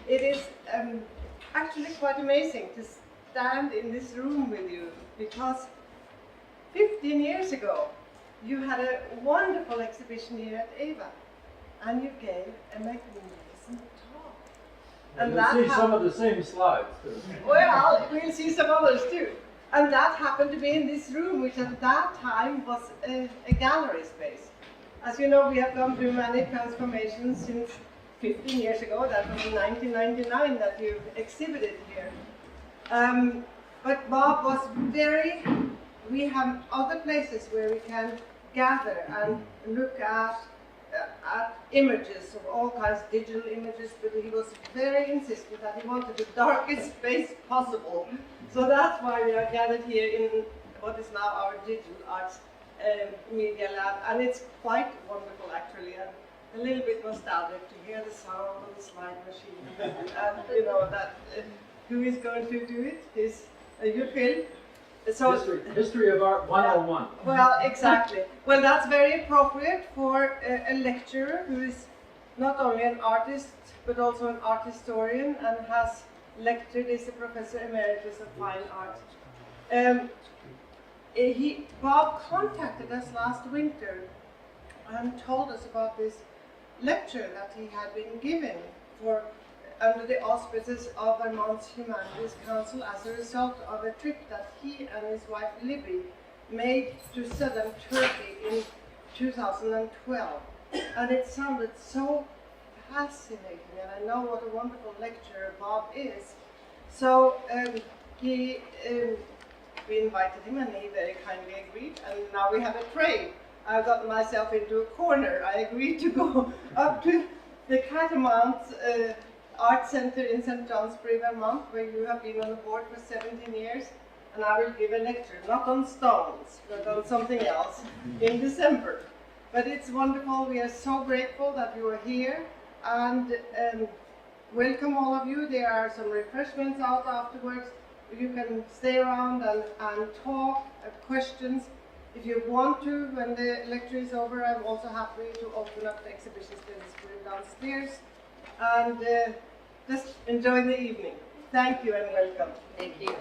it is actually quite amazing to stand in this room with you, because 15 years ago you had a wonderful exhibition here at AVA, and you gave a magnificent talk. And you'll see some of the same slides too. Well, we'll see some others too. And that happened to be in this room, which at that time was a gallery space. As you know, we have gone through many transformations since 15 years ago. That was in 1999 that you exhibited here. But Bob was we have other places where we can gather and look at images of all kinds, digital images, but he was very insistent that he wanted the darkest space possible. So that's why we are gathered here in what is now our digital arts media lab, and it's quite wonderful actually, and a little bit nostalgic to hear the sound of the slide machine. And you know that who is going to do it is you, Phil. So, History of Art 101. Well, exactly. Well, that's very appropriate for a lecturer who is not only an artist, but also an art historian, and has lectured, is a professor emeritus of fine art. Bob contacted us last winter and told us about this lecture that he had been given under the auspices of Vermont's Humanities Council as a result of a trip that he and his wife Libby made to southern Turkey in 2012. And it sounded so fascinating, and I know what a wonderful lecturer Bob is. So we invited him, and he very kindly agreed, and now we have a trade. I got myself into a corner. I agreed to go up to the Catamount Art Center in St. Johnsbury, Vermont, where you have been on the board for 17 years, and I will give a lecture, not on stones, but on something else, in December. But it's wonderful. We are so grateful that you are here, and welcome all of you. There are some refreshments out afterwards. You can stay around and talk, questions. If you want to, when the lecture is over, I'm also happy to open up the exhibition space downstairs. And just enjoy the evening. Thank you and welcome. Thank you.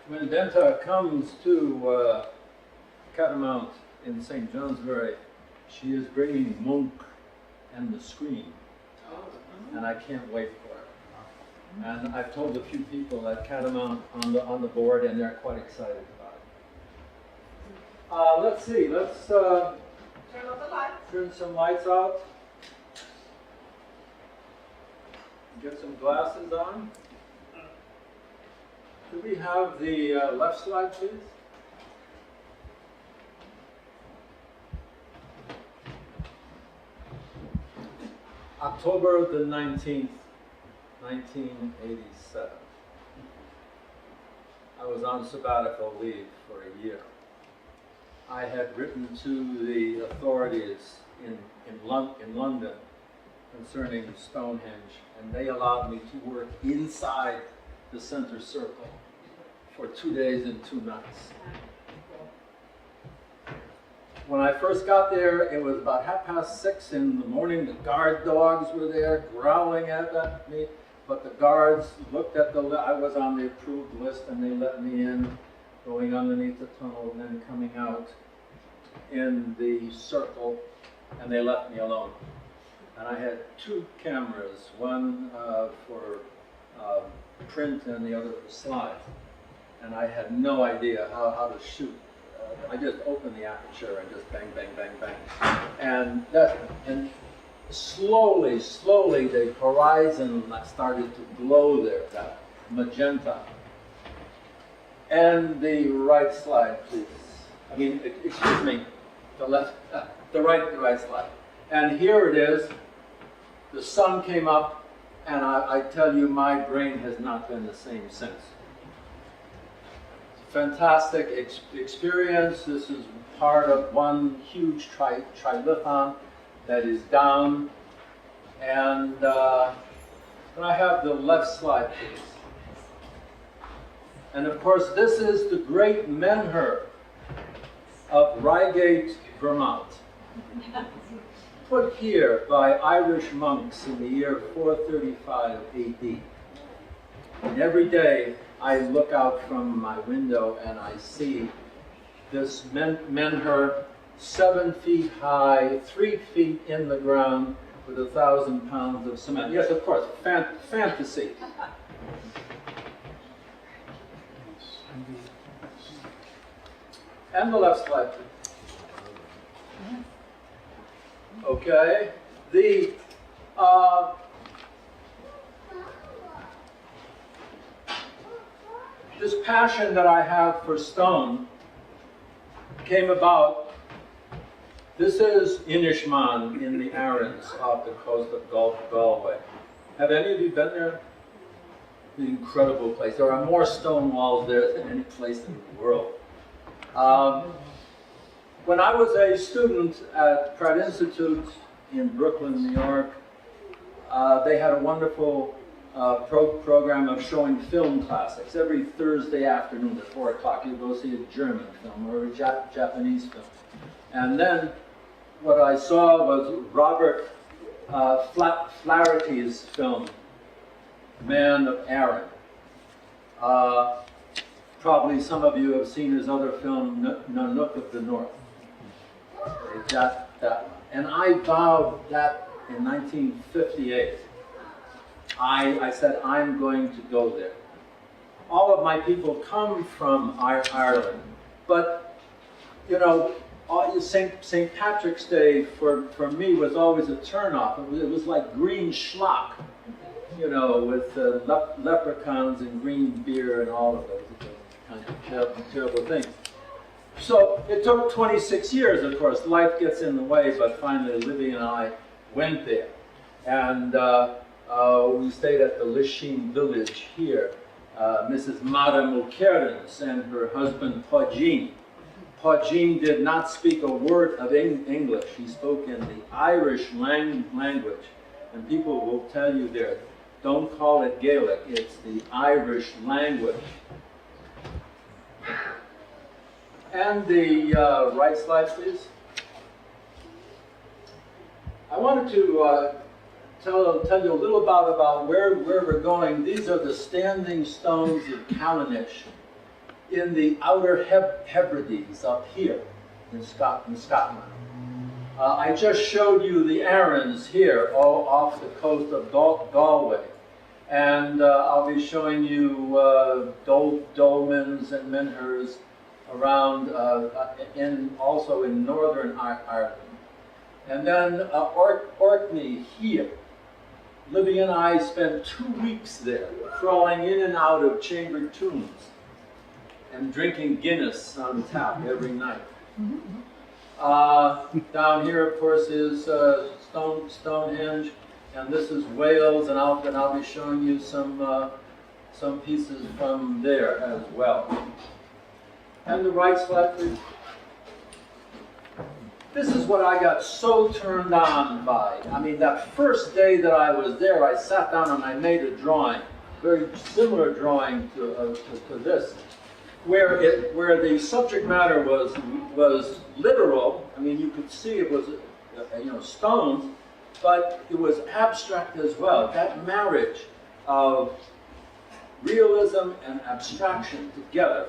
When Denta comes to Catamount in St. Johnsbury, she is bringing Monk and the Screen, and I can't wait for it. And I've told a few people at Catamount on the board, and they're quite excited about it. Let's see. Let's Turn on the lights. turn some lights out. Get some glasses on. Could we have the left slide, please? October the 19th, 1987. I was on sabbatical leave for a year. I had written to the authorities in London concerning Stonehenge, and they allowed me to work inside the center circle for 2 days and 2 nights. When I first got there, it was about 6:30 in the morning. The guard dogs were there growling at me, but the guards looked at I was on the approved list, and they let me in, going underneath the tunnel and then coming out in the circle, and they left me alone. And I had 2 cameras, one for print and the other for slide. And I had no idea how to shoot. I just opened the aperture and just bang, bang, bang, bang. And slowly, the horizon started to glow there, that magenta. And the right slide, please. I mean, excuse me, the right slide. And here it is. The sun came up, and I tell you, my brain has not been the same since. Fantastic experience. This is part of one huge trilithon that is down. And can I have the left slide, please? And of course, this is the great menhir of Reigate, Vermont. put here by Irish monks in the year 435 AD. And every day I look out from my window and I see this menhir 7 feet high, 3 feet in the ground with 1,000 pounds of cement. Yes, of course, fantasy. And the left slide. Okay, this passion that I have for stone came about. This is Inishmaan in the Arrans off the coast of Galway. Have any of you been there? An incredible place. There are more stone walls there than any place in the world. When I was a student at Pratt Institute in Brooklyn, New York, they had a wonderful program of showing film classics. Every Thursday afternoon at 4 o'clock, you'd go see a German film or a Japanese film. And then what I saw was Robert Flaherty's film, Man of Arran. Probably some of you have seen his other film, Nanook of the North. That one. And I vowed that in 1958. I said, I'm going to go there. All of my people come from Ireland, but, you know, St. Patrick's Day for me was always a turnoff. It was like green schlock, you know, with leprechauns and green beer and all of those kind of terrible things. So it took 26 years, of course. Life gets in the way, but finally Libby and I went there. And we stayed at the Lishin village here. Mrs. Mara Mulkerens and her husband Paujin. Paujin did not speak a word of English. He spoke in the Irish language. And people will tell you there, don't call it Gaelic, it's the Irish language. And the right slide, please. I wanted to tell you a little about where we're going. These are the standing stones of Callanish in the Outer Hebrides up here in Scotland. I just showed you the Arrans here, all off the coast of Galway. And I'll be showing you dolmens and menhirs around, also in Northern Ireland. And then Orkney here. Libby and I spent 2 weeks there, crawling in and out of chambered tombs and drinking Guinness on tap every night. Down here, of course, is Stonehenge, and this is Wales, and I'll be showing you some pieces from there as well. And the right slide, please. This is what I got so turned on by. I mean, that first day that I was there, I sat down and I made a drawing, very similar drawing to this, where the subject matter was literal. I mean, you could see it was stones, but it was abstract as well. That marriage of realism and abstraction together,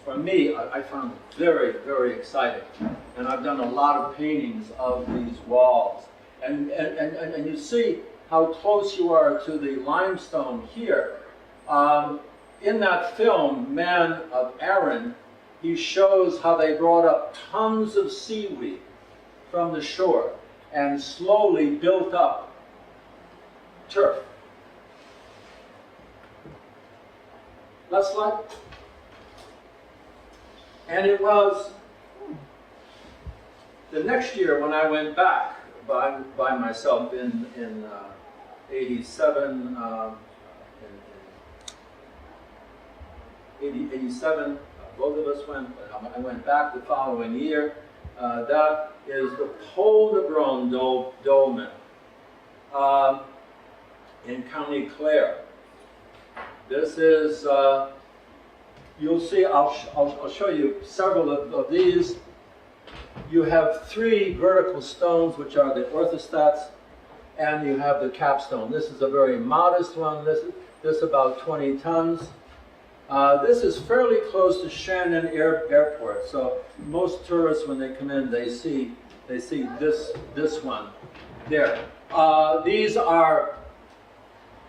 for me, I found it very, very exciting. And I've done a lot of paintings of these walls. And you see how close you are to the limestone here. In that film, Man of Arran, he shows how they brought up tons of seaweed from the shore and slowly built up turf. Last slide. And it was the next year when I went back by myself in 87, 87, both of us went, I went back the following year. That is the Pole de Bron dolmen in County Clare. This is, you'll see, I'll show you several of these. you have 3 vertical stones, which are the orthostats, and you have the capstone. This is a very modest one. This about 20 tons. This is fairly close to Shannon Airport, so most tourists, when they come in, they see this one there. These are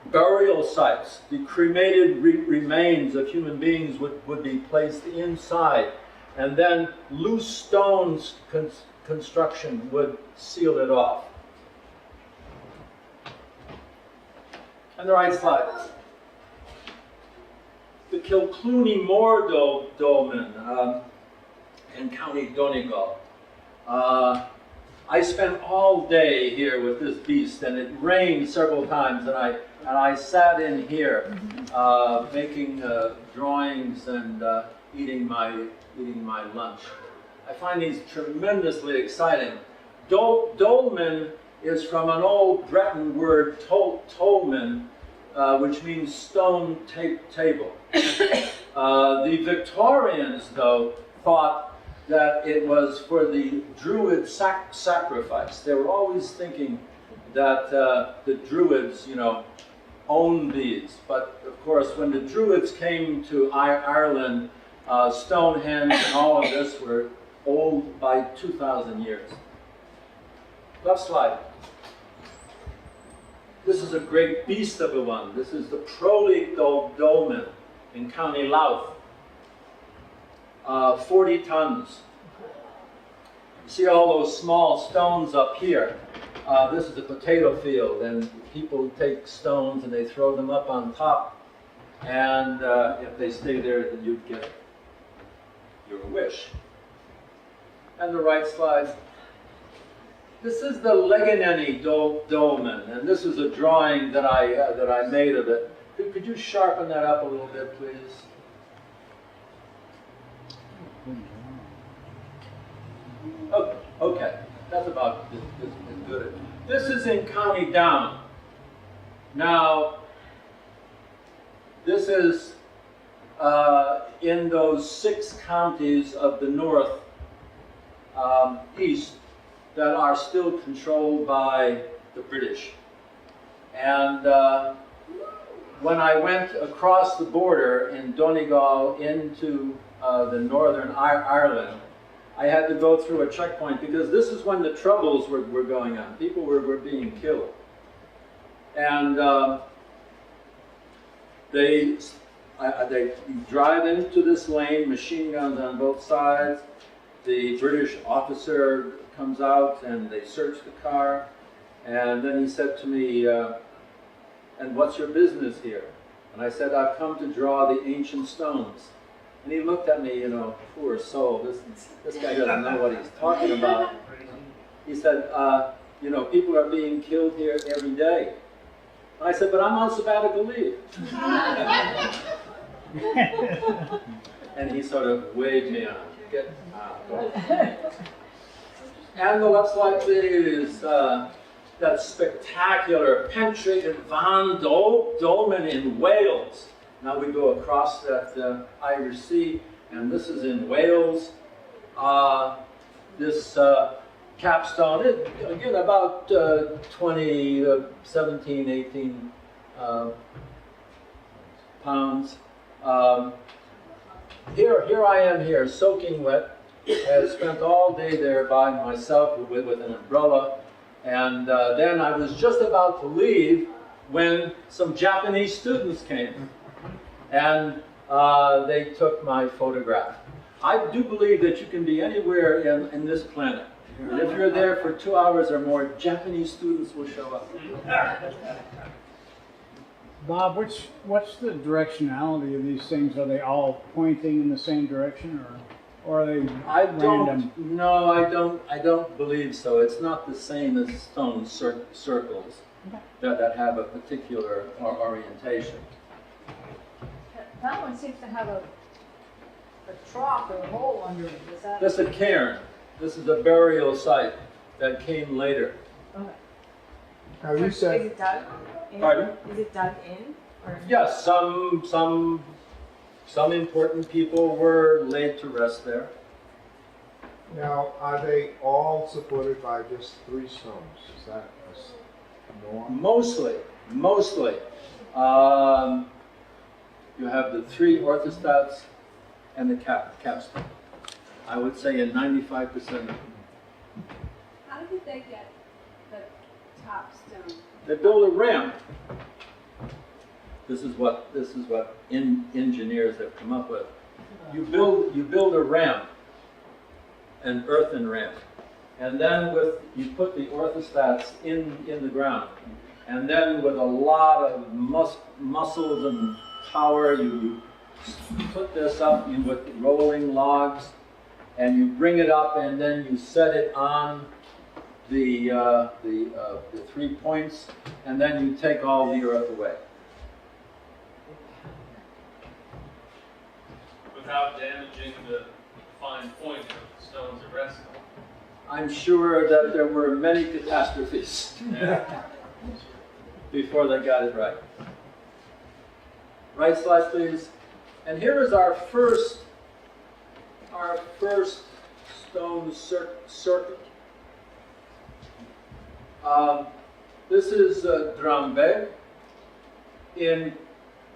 burial sites. The cremated remains of human beings would be placed inside, and then loose stones construction would seal it off. And the right slide. The Kilclooney Moor dolmen in County Donegal. I spent all day here with this beast, and it rained several times, and I sat in here making drawings and eating my lunch. I find these tremendously exciting. Dolmen is from an old Breton word, tolmen, which means stone table. The Victorians, though, thought that it was for the Druid sacrifice. They were always thinking that the Druids, owned these. But of course, when the Druids came to Ireland, Stonehenge and all of this were old by 2,000 years. Left slide. This is a great beast of a one. This is the Prolig dolmen in County Louth. 40 tons. You see all those small stones up here. This is a potato field, and people take stones and they throw them up on top. And if they stay there, then you'd get your wish. And the right slide. This is the Leganeni dolmen, and this is a drawing that I made of it. Could you sharpen that up a little bit, please? Oh, okay, that's about as good. This is in County Down. Now, this is in those 6 counties of the north east that are still controlled by the British. And when I went across the border in Donegal into the Northern Ireland, I had to go through a checkpoint because this is when the Troubles were going on. People were being killed. And they drive into this lane, machine guns on both sides. The British officer comes out and they search the car. And then he said to me, and what's your business here? And I said, I've come to draw the ancient stones. And he looked at me, poor soul, this guy doesn't know what he's talking about. He said, people are being killed here every day. And I said, but I'm on sabbatical leave. And he sort of waved me on. Get out. And the left slide, please. That spectacular Pentry and Van Dolmen in Wales. Now we go across that Irish Sea, and this is in Wales. This capstone, again, about 17, 18 pounds. Here I am here, soaking wet. I spent all day there by myself with an umbrella. And then I was just about to leave when some Japanese students came. And they took my photograph. I do believe that you can be anywhere in this planet. And if you're there for 2 hours or more, Japanese students will show up. Bob, what's the directionality of these things? Are they all pointing in the same direction, or are they random? No, I don't believe so. It's not the same as stone circles that have a particular orientation. That one seems to have a trough or a hole under it. Is that? This is a cairn. This is a burial site that came later. Okay. Now you said. Is it dug in? Pardon? Is it dug in? Or? Yes, some important people were laid to rest there. Now, are they all supported by just 3 stones? Is that a norm? Mostly. You have the 3 orthostats and the capstone. I would say in 95% of them. How did they get the top stone? They build a ramp. This is what engineers have come up with. You build a ramp, an earthen ramp, and then you put the orthostats in the ground, and then with a lot of muscles and power, you put this up with rolling logs, and you bring it up, and then you set it on the 3 points, and then you take all the earth away. Without damaging the fine point of the stones at rest. I'm sure that there were many catastrophes before they got it right. Right slide, please. And here is our first stone circuit. This is Drambe in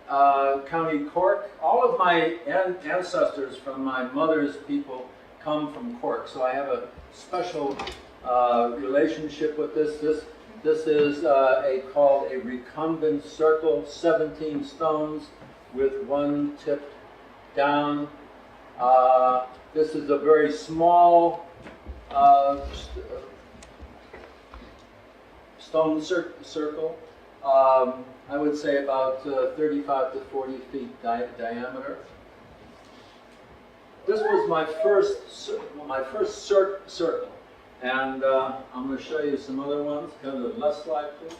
County Cork. All of my ancestors from my mother's people come from Cork, so I have a special relationship with this. This is called a recumbent circle, 17 stones with 1 tip down. This is a very small stone circle. I would say about 35 to 40 feet diameter. This was my first circle, and I'm going to show you some other ones. Go to the left slide, please.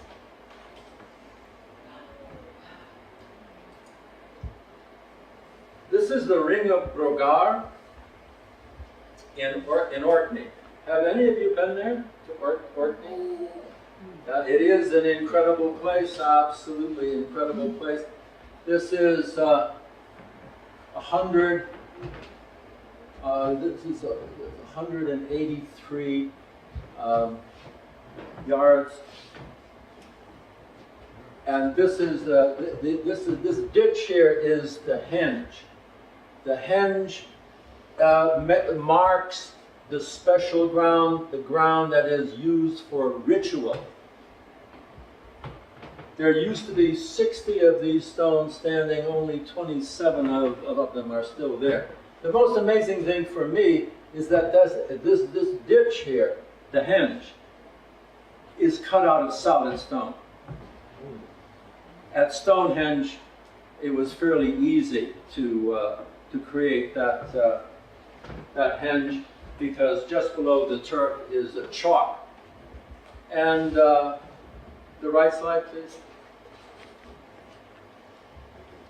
This is the Ring of Brogar in Orkney. Have any of you been there to Orkney? It is an incredible place, absolutely incredible place. This is 183 yards, and this ditch here is the henge. The henge marks the special ground, the ground that is used for ritual. There used to be 60 of these stones standing, only 27 of them are still there. The most amazing thing for me is that this ditch here, the henge, is cut out of solid stone. At Stonehenge, it was fairly easy to create that henge, because just below the turf is a chalk. And the right slide, please.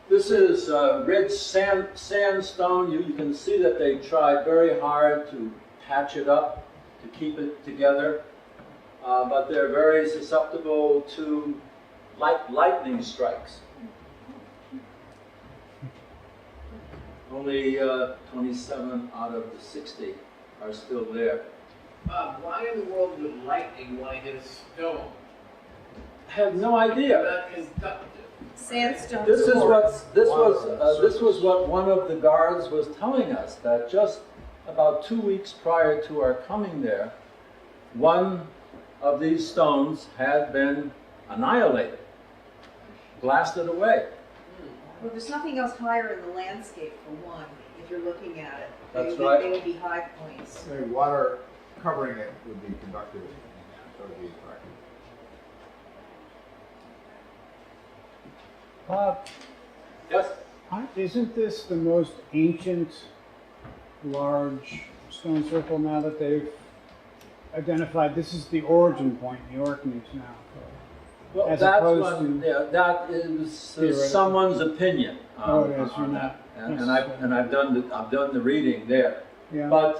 This is red sandstone. You can see that they tried very hard to patch it up, to keep it together, but they're very susceptible to lightning strikes. Only 27 out of the 60 are still there. Why in the world would lightning want to hit a stone? I have no idea. Not conductive. Sandstone. This was what one of the guards was telling us, that just about 2 weeks prior to our coming there, one of these stones had been annihilated, blasted away. Well, there's nothing else higher in the landscape, for one, if you're looking at it. That's right. They would be high points. The water covering it would be conductive. That would be correct. Bob, Yes? isn't this the most ancient large stone circle now that they've identified? This is the origin point, the Orkneys now. Well, As that's opposed one, to yeah, that is theoretical. someone's opinion on, yes, you're on not that, and necessarily- I've done the reading there. Yeah. But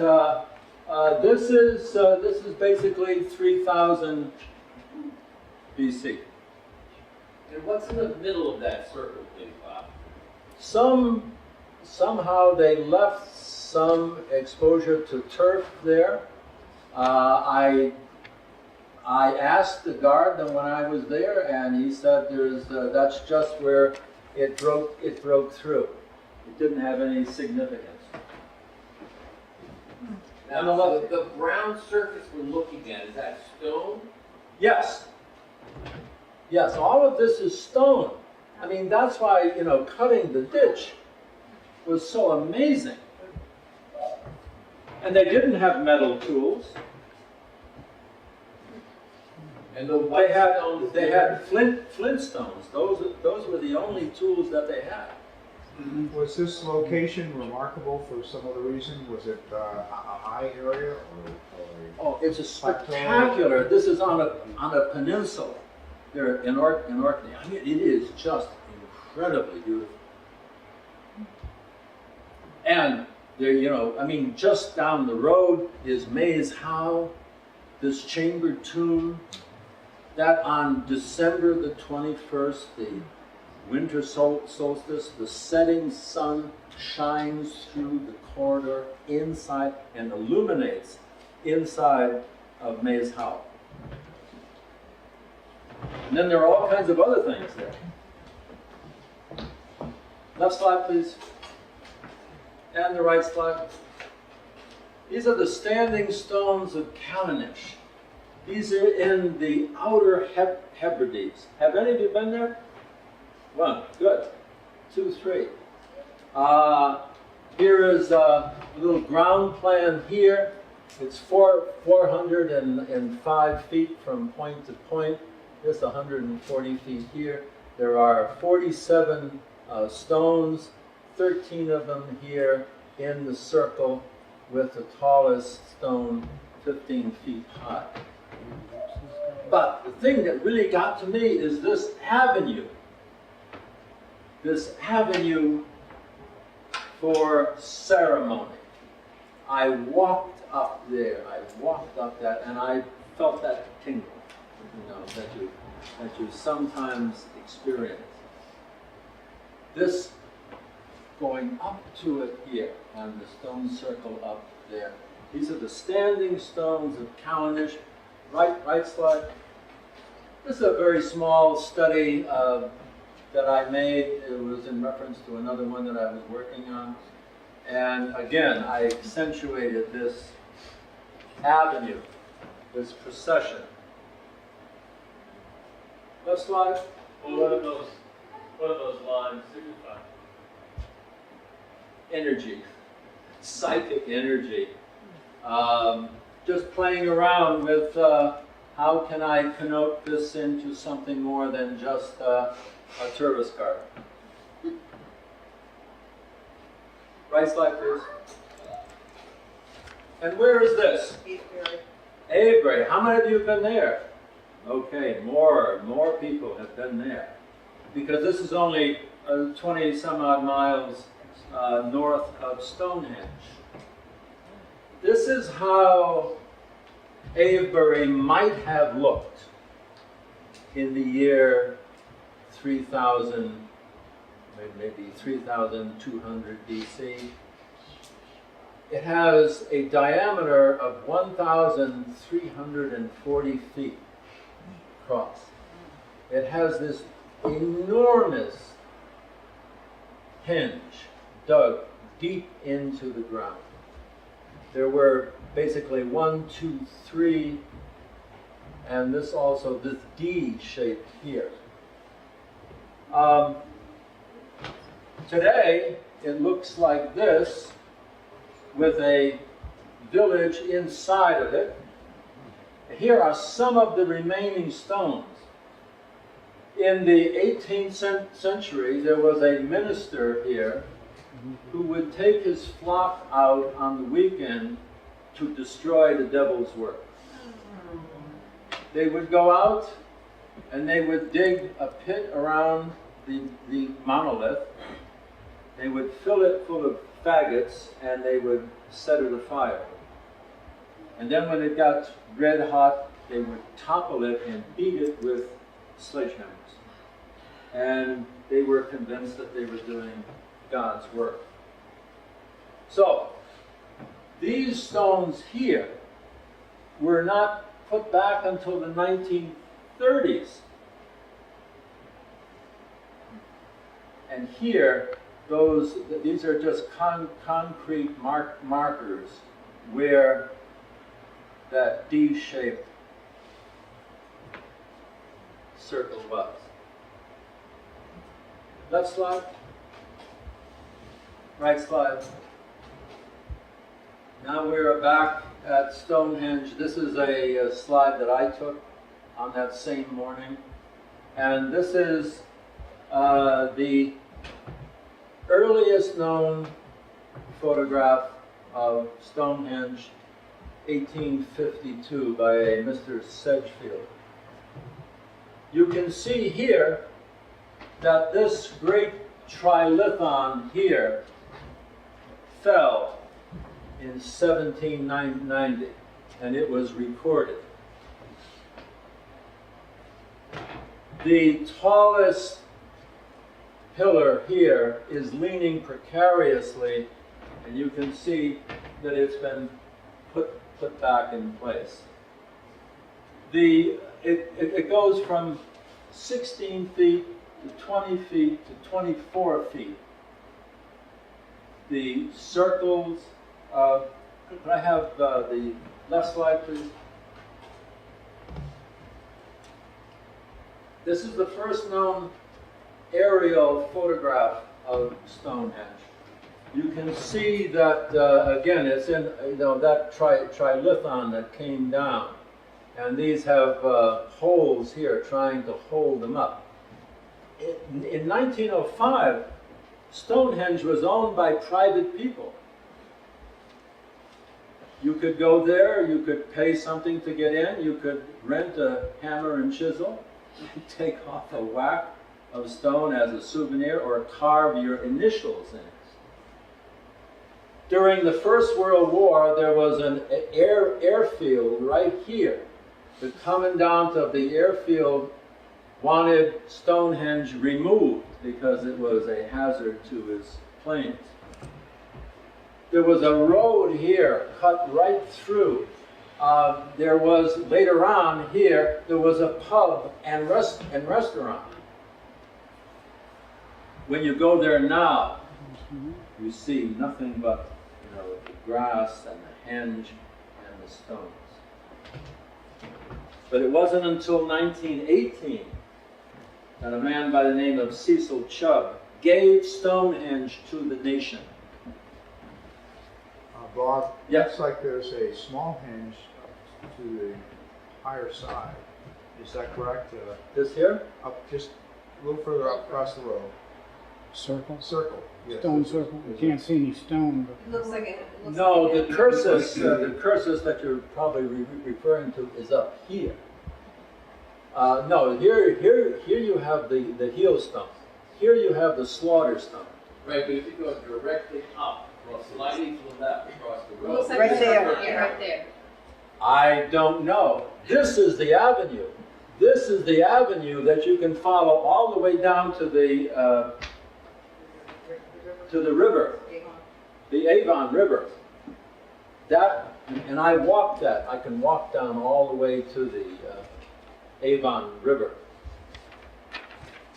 this is basically 3000 BC. And what's in the middle of that circle, please, Bob? Somehow they left some exposure to turf there. I asked the guard when I was there, and he said that's just where it broke through. It didn't have any significance. Now, the brown surface we're looking at, is that stone? Yes. Yes, all of this is stone. I mean, that's why, you know, cutting the ditch was so amazing. And they didn't have metal tools. And the white stones They had flint stones. Those were the only tools that they had. Was this location remarkable for some other reason? Was it a high area or Oh, it's a spectacular. This is on a peninsula there in Orkney. I mean, it is just incredibly beautiful. And there, you know, I mean, just down the road is Maze Howe, this chambered tomb. That on December the 21st, the winter solstice, the setting sun shines through the corridor inside and illuminates inside of Maze Howe. And then there are all kinds of other things there. Left slide, please. And the right slide. These are the standing stones of Callanish. These are in the outer Hebrides. Have any of you been there? One, good. 2, 3. Here is a little ground plan here. It's 405 feet from point to point. Just 140 feet here. There are 47 stones, 13 of them here in the circle, with the tallest stone 15 feet high. But the thing that really got to me is this avenue. This avenue for ceremony. I walked up there, I walked up that, and I felt that tingle, you know, that you sometimes experience. This going up to it here, and the stone circle up there. These are the standing stones of Callanish. Right slide. This is a very small study that I made. It was in reference to another one that I was working on. And again, I accentuated this avenue, this procession. Left slide. Well, what do those lines signify? Energy, psychic energy. Just playing around with how can I connote this into something more than just a tourist card. Right slide, please. And where is this? Avebury. How many of you have been there? Okay, more people have been there. Because this is only 20 some odd miles north of Stonehenge. This is how Avebury might have looked in the year 3000, maybe 3200 BC. It has a diameter of 1,340 feet across. It has this enormous henge dug deep into the ground. There were basically 1, 2, 3, and this also, this D shape here. Today, it looks like this, with a village inside of it. Here are some of the remaining stones. In the 18th century, there was a minister here who would take his flock out on the weekend to destroy the devil's work. They would go out and they would dig a pit around the monolith. They would fill it full of faggots and they would set it afire. And then when it got red hot, they would topple it and beat it with sledgehammers. And they were convinced that they were doing God's work. So, These stones here were not put back until the 1930s. And here, these are just concrete markers where that D-shaped circle was. Left slide. Right slide. Now we're back at Stonehenge. This is a slide that I took on that same morning. And this is the earliest known photograph of Stonehenge, 1852, by a Mr. Sedgefield. You can see here that this great trilithon here fell in 1790, and it was recorded. The tallest pillar here is leaning precariously, and you can see that it's been put back in place. It goes from 16 feet to 20 feet to 24 feet. The circles, could I have the left slide, please? This is the first known aerial photograph of Stonehenge. You can see that, again, it's in that trilithon that came down. And these have holes here trying to hold them up. In 1905, Stonehenge was owned by private people. You could go there, you could pay something to get in, you could rent a hammer and chisel, take off a whack of stone as a souvenir, or carve your initials in it. During the First World War, there was an airfield right here. The commandant of the airfield wanted Stonehenge removed because it was a hazard to his planes. There was a road here cut right through. There was, later on here, there was a pub and restaurant. When you go there now, you see nothing but the grass and the henge and the stones. But it wasn't until 1918 that a man by the name of Cecil Chubb gave Stonehenge to the nation. Bob, Yeah. looks like there's a small henge to the higher side. Is that correct? This here? Up just a little further up across the road. Circle? Circle. Yes. Stone circle. You can't see any stone, but It looks like it. Looks No, like the cursus that you're probably referring to is up here. No, here you have the heel stone. Here you have the slaughter stone. Right, but if you go directly up, sliding to the left across the It road. looks like Right it's there. Yeah, right there. I don't know. This is the avenue. This is the avenue that you can follow all the way down to the river, the Avon River. That, and I walked that. I can walk down all the way to the Avon River.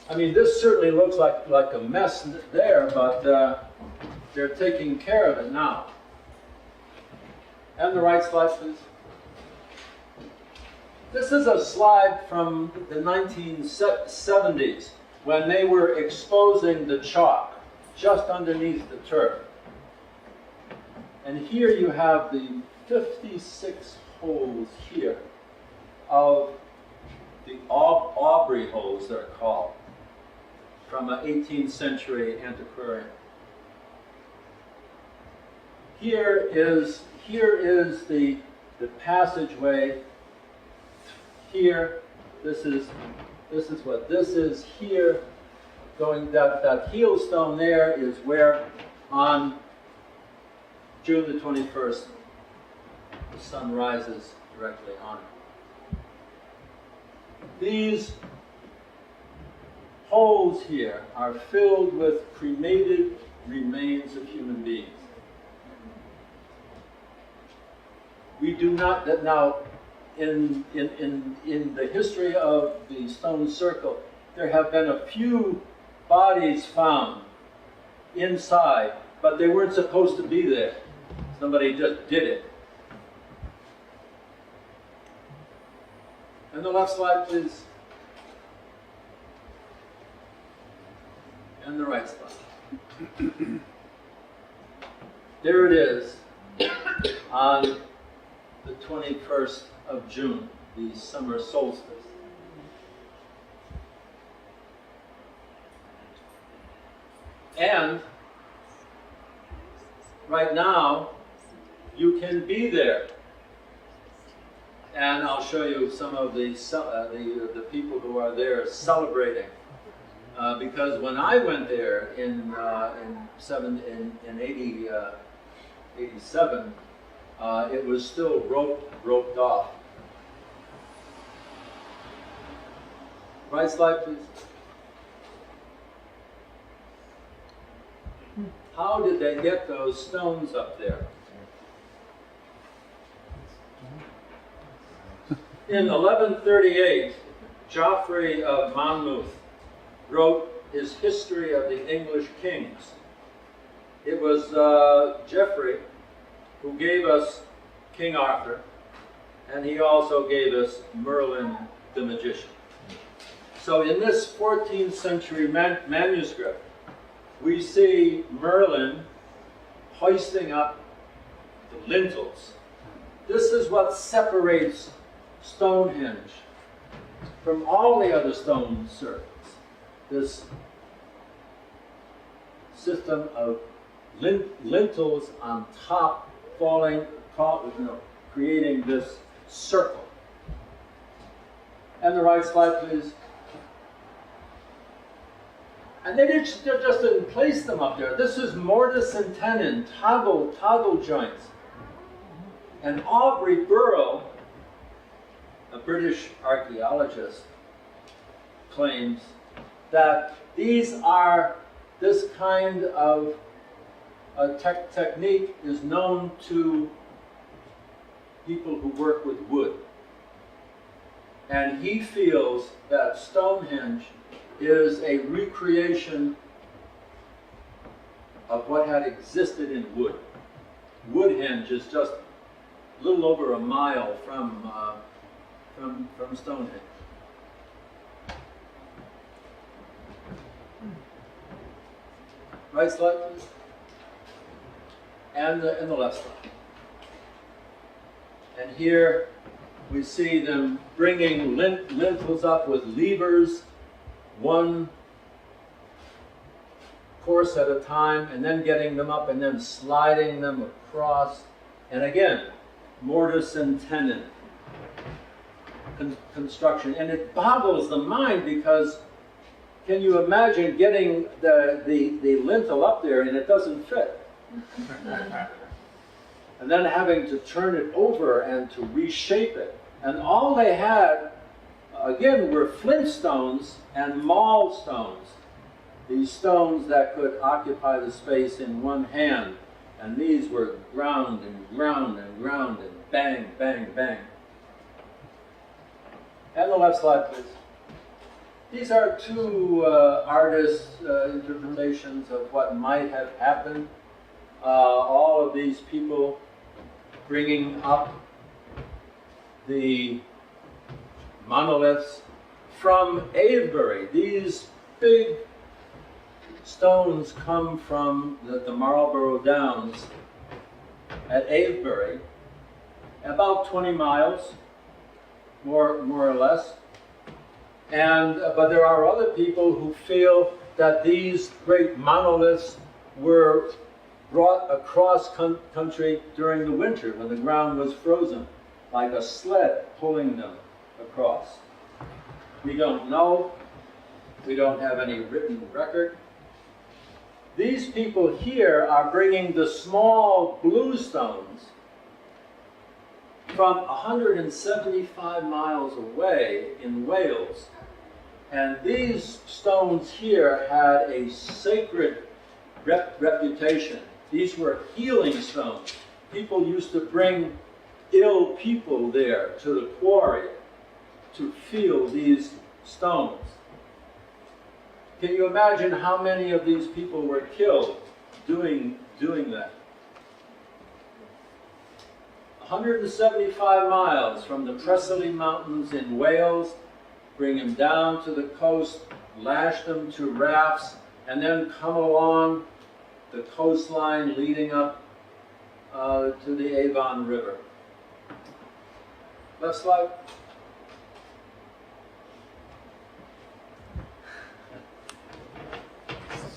I mean, this certainly looks like a mess there, but they're taking care of it now. And the right slide, please. This is a slide from the 1970s when they were exposing the chalk just underneath the turf. And here you have the 56 holes here of the Aubrey holes, they're called, from an 18th century antiquarian. Here is the passageway. Here, this is what this is here. Going that heel stone there is where on June the 21st the sun rises directly on it. These holes here are filled with cremated remains of human beings. We do not, that now, in the history of the stone circle, there have been a few bodies found inside, but they weren't supposed to be there. Somebody just did it. And the left slide, please. And the right slide. There it is on the 21st of June, the summer solstice. And right now, you can be there. And I'll show you some of the people who are there celebrating. Because when I went there in 87, it was still roped off. Right slide, please. How did they get those stones up there? In 1138, Geoffrey of Monmouth wrote his history of the English kings. It was Geoffrey who gave us King Arthur, and he also gave us Merlin the magician. So in this 14th century manuscript, we see Merlin hoisting up the lintels. This is what separates Stonehenge from all the other stone circles. This system of lintels on top falling, creating this circle. And the right slide, please. And they just didn't place them up there. This is mortise and tenon, toggle joints. And Aubrey Burrell, a British archaeologist, claims that this kind of technique is known to people who work with wood. And he feels that Stonehenge is a recreation of what had existed in wood. Woodhenge is just a little over a mile from Stonehenge. Right slide, please. And the left slide. And here we see them bringing lintels up with levers, one course at a time, and then getting them up and then sliding them across. And again, mortise and tenon construction. And it boggles the mind because can you imagine getting the lintel up there and it doesn't fit? And then having to turn it over and to reshape it. And all they had, again, were flint stones and maul stones. These stones that could occupy the space in one hand. And these were ground and ground and ground and bang, bang, bang. And the left slide, please. These are two artists' interpretations of what might have happened. All of these people bringing up the monoliths from Avebury. These big stones come from the Marlborough Downs at Avebury, about 20 miles, more or less. And but there are other people who feel that these great monoliths were brought across country during the winter when the ground was frozen, like a sled pulling them across. We don't know. We don't have any written record. These people here are bringing the small blue stones from 175 miles away in Wales. And these stones here had a sacred reputation. These were healing stones. People used to bring ill people there to the quarry to feel these stones. Can you imagine how many of these people were killed doing that? 175 miles from the Preseli Mountains in Wales, bring them down to the coast, lash them to rafts, and then come along the coastline leading up to the Avon River. Left slide.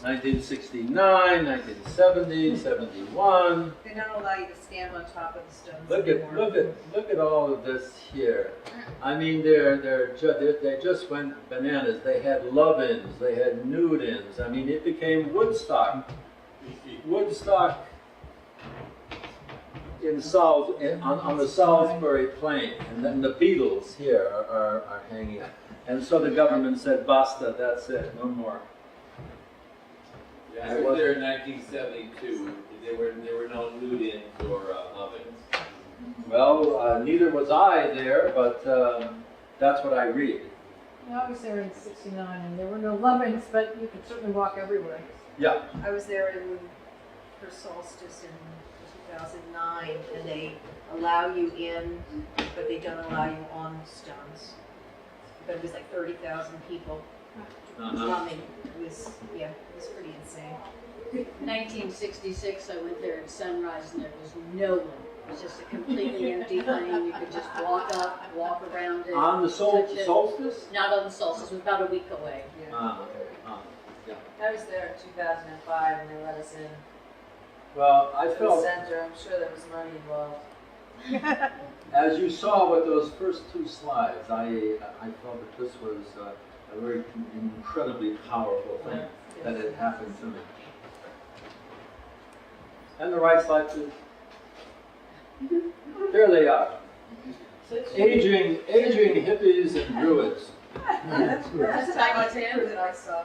(1969, 1970, 71). They don't allow you to stand on top of the stones Look anymore. at all of this here. I mean, they just went bananas. They had love-ins, they had nude-ins. I mean, it became Woodstock. Woodstock on the Salisbury Plain, and then the Beatles here are hanging. And so the government said, "Basta, that's it, no more." Yeah, I was there in 1972. There were no nude-ins or love-ins. Well, neither was I there, but that's what I read. Yeah, I was there in '69, and there were no lovings, but you could certainly walk everywhere. Yeah. I was there for solstice in 2009, and they allow you in, but they don't allow you on the stones. But it was like 30,000 people. Drumming. It was pretty insane. 1966, I went there at sunrise, and there was no one. It was just a completely empty thing. You could just walk up, walk around it. On the touch it. solstice? Not on the solstice. It was about a week away. Okay. I was there in 2005 and they let us in Well, I the felt, center. I'm sure there was money involved. as you saw with those first two slides, I felt that this was a very incredibly powerful thing that had happened to me. And the right slide, please. There they are. Aging hippies and druids. That's my picture that I saw.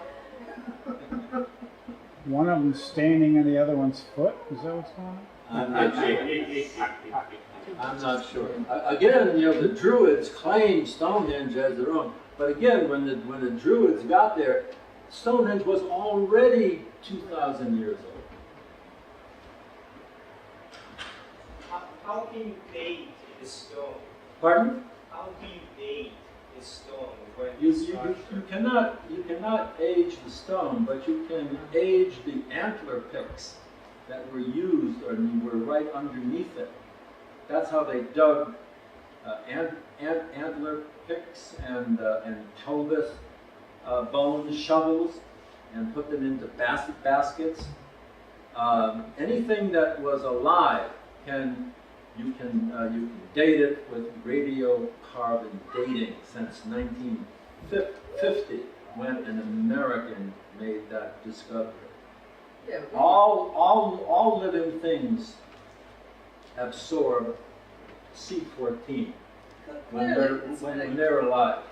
One of them's standing on the other one's foot. Is that what's going on? I'm not sure. I'm not sure. Again, the Druids claimed Stonehenge as their own. But again, when the Druids got there, Stonehenge was already 2,000 years old. How can you date a stone? Pardon? How do you date a stone? When You cannot age the stone, but you can age the antler picks that were used or were right underneath it. That's how they dug antler picks and pelvis bone shovels and put them into baskets. Anything that was alive you can date it with radiocarbon dating since 1950, when an American made that discovery. Yeah, All living things absorb C14 when they're alive,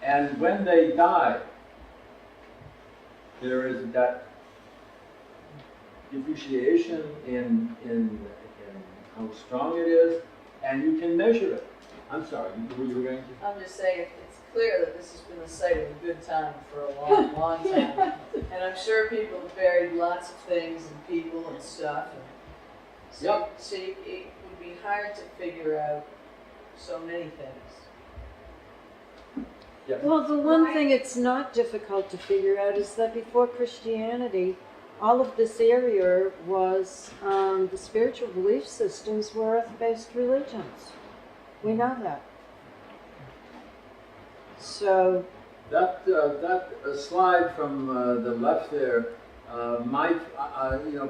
and when they die, there is that depreciation in how strong it is, and you can measure it. I'm sorry, you were going to? I'm just saying, it's clear that this has been the site of a good time for a long, long time. And I'm sure people have buried lots of things and people and stuff. And so, so it would be hard to figure out so many things. Yeah. Well, the one thing it's not difficult to figure out is that before Christianity, all of this area was, the spiritual belief systems were earth-based religions. We know that. So that slide from the left there,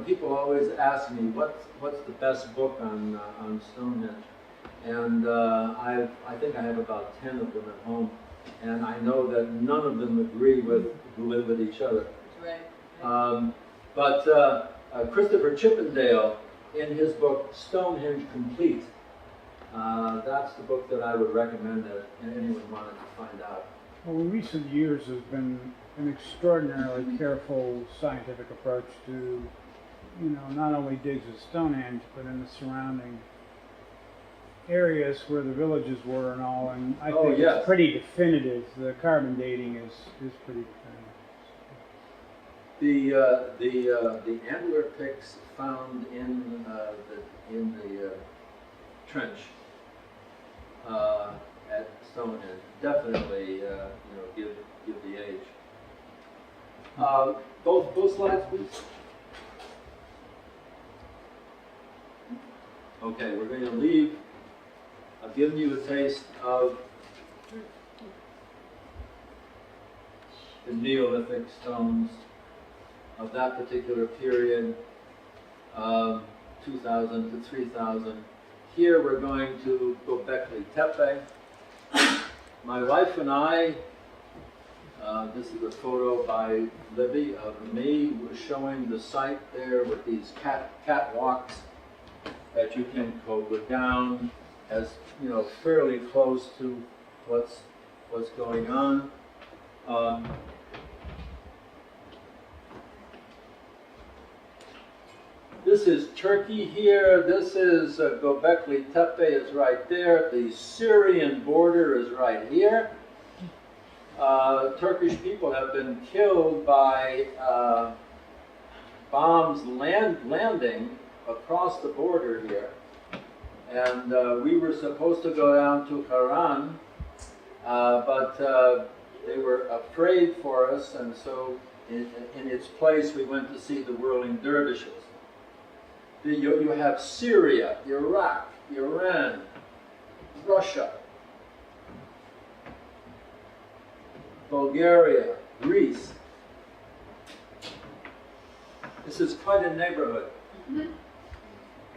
people always ask me what's the best book on Stonehenge, and I think I have about 10 of them at home, and I know that none of them agree with each other. Right. But Christopher Chippendale, in his book Stonehenge Complete, that's the book that I would recommend that anyone wanted to find out. Well, in recent years, there's been an extraordinarily careful scientific approach to, not only digs at Stonehenge, but in the surrounding areas where the villages were and all, and I Oh, think yes. it's pretty definitive. The carbon dating is pretty definitive. The antler picks found in the trench at Stonehenge definitely give the age. Both slides, please. Okay, we're going to leave. I've given you a taste of the Neolithic stones of that particular period, 2000 to 3000. Here we're going to Göbekli Tepe. My wife and I, this is a photo by Libby of me, was showing the site there with these catwalks that you can go down as fairly close to what's going on. This is Turkey here. This is Göbekli Tepe is right there. The Syrian border is right here. Turkish people have been killed by bombs landing across the border here. And we were supposed to go down to Haran, but they were afraid for us, and so in its place we went to see the whirling dervishes. You have Syria, Iraq, Iran, Russia, Bulgaria, Greece. This is quite a neighborhood.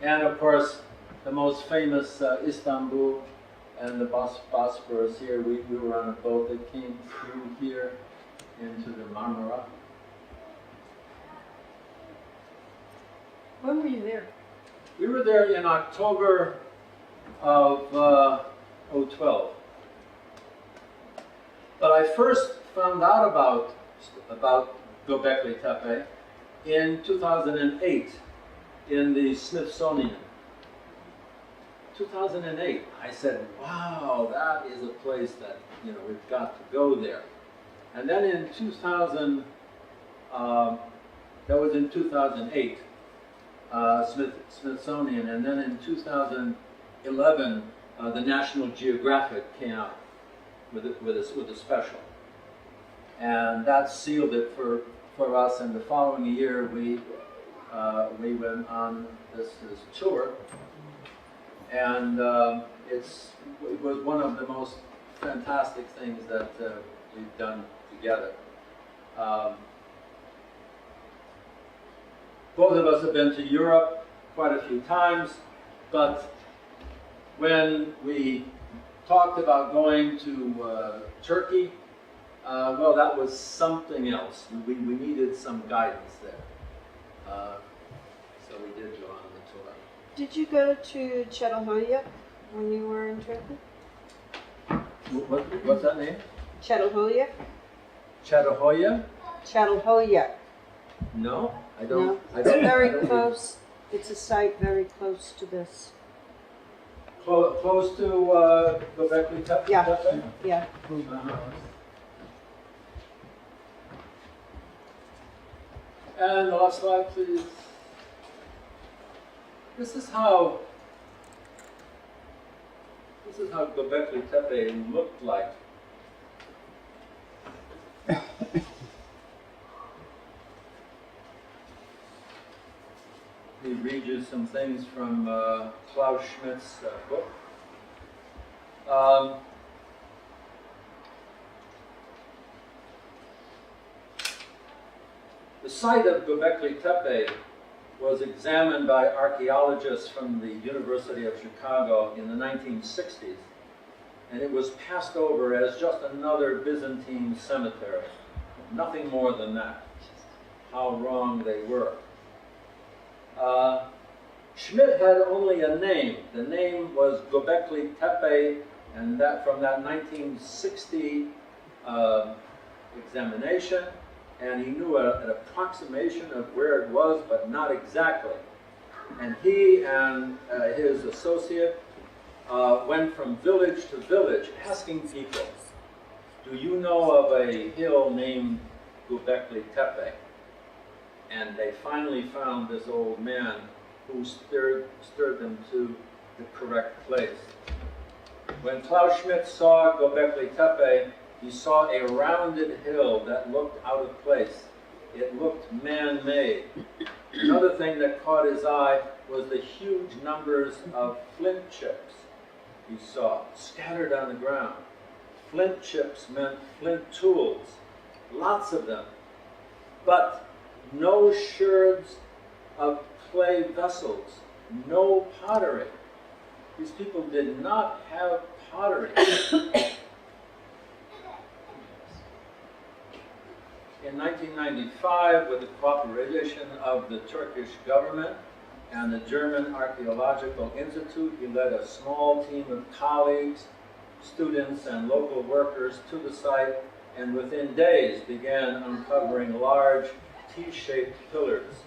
And of course, the most famous Istanbul and the Bosphorus here. We were on a boat that came through here into the Marmara. When were you there? We were there in October of 2012. But I first found out about Göbekli Tepe in 2008 in the Smithsonian. 2008, I said, wow, that is a place that, we've got to go there. And then in 2000, that was in 2008, Smithsonian, and then in 2011, the National Geographic came out with a special. And that sealed it for us, and the following year we went on this tour. And it was one of the most fantastic things that we've done together. Both of us have been to Europe quite a few times, but when we talked about going to Turkey, well, that was something else. We needed some guidance there. So we did go on the tour. Did you go to Çatalhöyük when you were in Turkey? What's that name? Çatalhöyük? Çatalhöyük? Çatalhöyük. No, I don't. No, I it's don't, very I don't close. It's a site very close to this. Close to Göbekli Tepe? Yeah. Yeah. And the last slide, please. This is how Göbekli Tepe looked like. Let me read you some things from Klaus Schmidt's book. The site of Göbekli Tepe was examined by archaeologists from the University of Chicago in the 1960s, and it was passed over as just another Byzantine cemetery. Nothing more than that. How wrong they were. Schmidt had only a name. The name was Göbekli Tepe, and that from that 1960 examination, and he knew an approximation of where it was, but not exactly. And he and his associate went from village to village asking people, do you know of a hill named Göbekli Tepe? And they finally found this old man who stirred them to the correct place. When Klaus Schmidt saw Göbekli Tepe, he saw a rounded hill that looked out of place. It looked man-made. Another thing that caught his eye was the huge numbers of flint chips he saw scattered on the ground. Flint chips meant flint tools, lots of them, but no sherds of clay vessels, no pottery. These people did not have pottery. In 1995, with the cooperation of the Turkish government and the German Archaeological Institute, he led a small team of colleagues, students, and local workers to the site, and within days began uncovering large T-shaped pillars